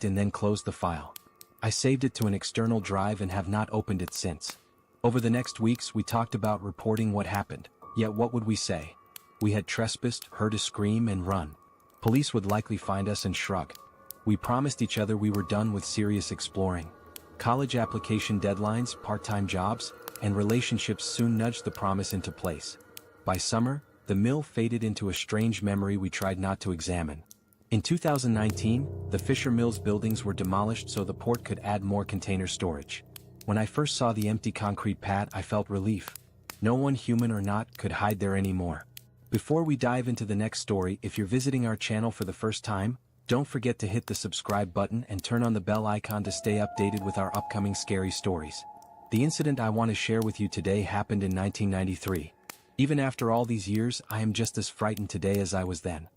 and then closed the file. I saved it to an external drive and have not opened it since. Over the next weeks we talked about reporting what happened, yet what would we say? We had trespassed, heard a scream and run. Police would likely find us and shrug. We promised each other we were done with serious exploring. College application deadlines, part-time jobs, and relationships soon nudged the promise into place. By summer, the mill faded into a strange memory we tried not to examine. In 2019, the Fisher Mill's buildings were demolished so the port could add more container storage. When I first saw the empty concrete pad, I felt relief. No one, human or not, could hide there anymore. Before we dive into the next story, if you're visiting our channel for the first time, don't forget to hit the subscribe button and turn on the bell icon to stay updated with our upcoming scary stories. The incident I want to share with you today happened in 1993. Even after all these years, I am just as frightened today as I was then.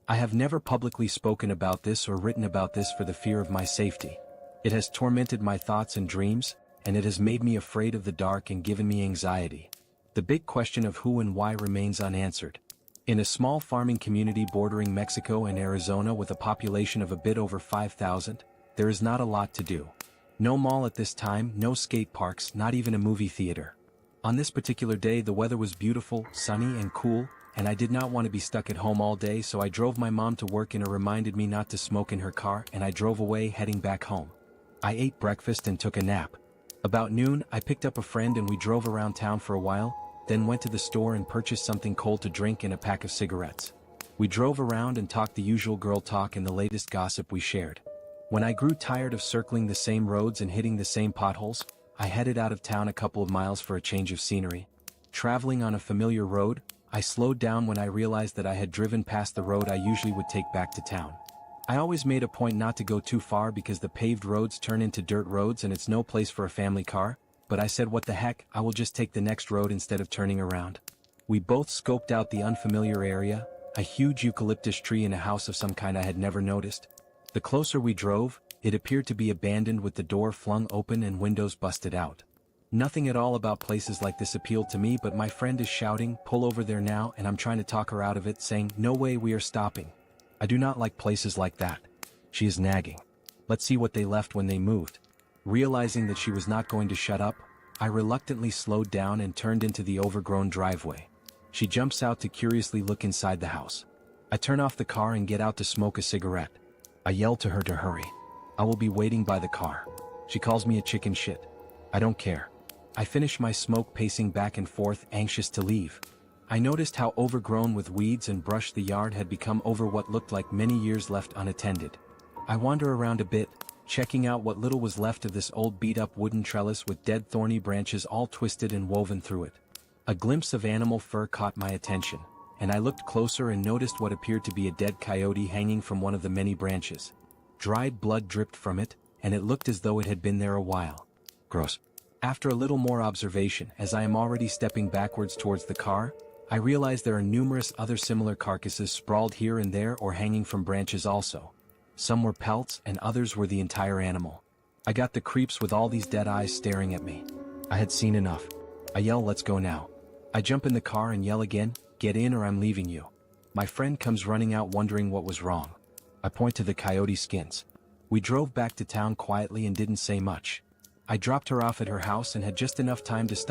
I have never publicly spoken about this or written about this for the fear of my safety. It has tormented my thoughts and dreams, and it has made me afraid of the dark and given me anxiety. The big question of who and why remains unanswered. In a small farming community bordering Mexico and Arizona with a population of a bit over 5,000, there is not a lot to do. No mall at this time, no skate parks, not even a movie theater. On this particular day the weather was beautiful, sunny and cool, and I did not want to be stuck at home all day, so I drove my mom to work and reminded me not to smoke in her car, and I drove away heading back home. I ate breakfast and took a nap. About noon, I picked up a friend and we drove around town for a while, then went to the store and purchased something cold to drink and a pack of cigarettes. We drove around and talked the usual girl talk and the latest gossip we shared. When I grew tired of circling the same roads and hitting the same potholes, I headed out of town a couple of miles for a change of scenery. Traveling on a familiar road, I slowed down when I realized that I had driven past the road I usually would take back to town. I always made a point not to go too far because the paved roads turn into dirt roads and it's no place for a family car, but I said what the heck, I will just take the next road instead of turning around. We both scoped out the unfamiliar area, a huge eucalyptus tree and a house of some kind I had never noticed. The closer we drove, it appeared to be abandoned with the door flung open and windows busted out. Nothing at all about places like this appealed to me, but my friend is shouting, "Pull over there now," and I'm trying to talk her out of it, saying, "No way, we are stopping. I do not like places like that." She is nagging. Let's see what they left when they moved. Realizing that she was not going to shut up, I reluctantly slowed down and turned into the overgrown driveway. She jumps out to curiously look inside the house. I turn off the car and get out to smoke a cigarette. I yell to her to hurry. I will be waiting by the car. She calls me a chicken shit. I don't care. I finish my smoke, pacing back and forth, anxious to leave. I noticed how overgrown with weeds and brush the yard had become over what looked like many years left unattended. I wander around a bit, checking out what little was left of this old beat-up wooden trellis with dead thorny branches all twisted and woven through it. A glimpse of animal fur caught my attention, and I looked closer and noticed what appeared to be a dead coyote hanging from one of the many branches. Dried blood dripped from it, and it looked as though it had been there a while. Gross. After a little more observation, as I am already stepping backwards towards the car, I realize there are numerous other similar carcasses sprawled here and there or hanging from branches also. Some were pelts and others were the entire animal. I got the creeps with all these dead eyes staring at me. I had seen enough. I yell, "Let's go now." I jump in the car and yell again, "Get in or I'm leaving you." My friend comes running out wondering what was wrong. I point to the coyote skins. We drove back to town quietly and didn't say much. I dropped her off at her house and had just enough time to stop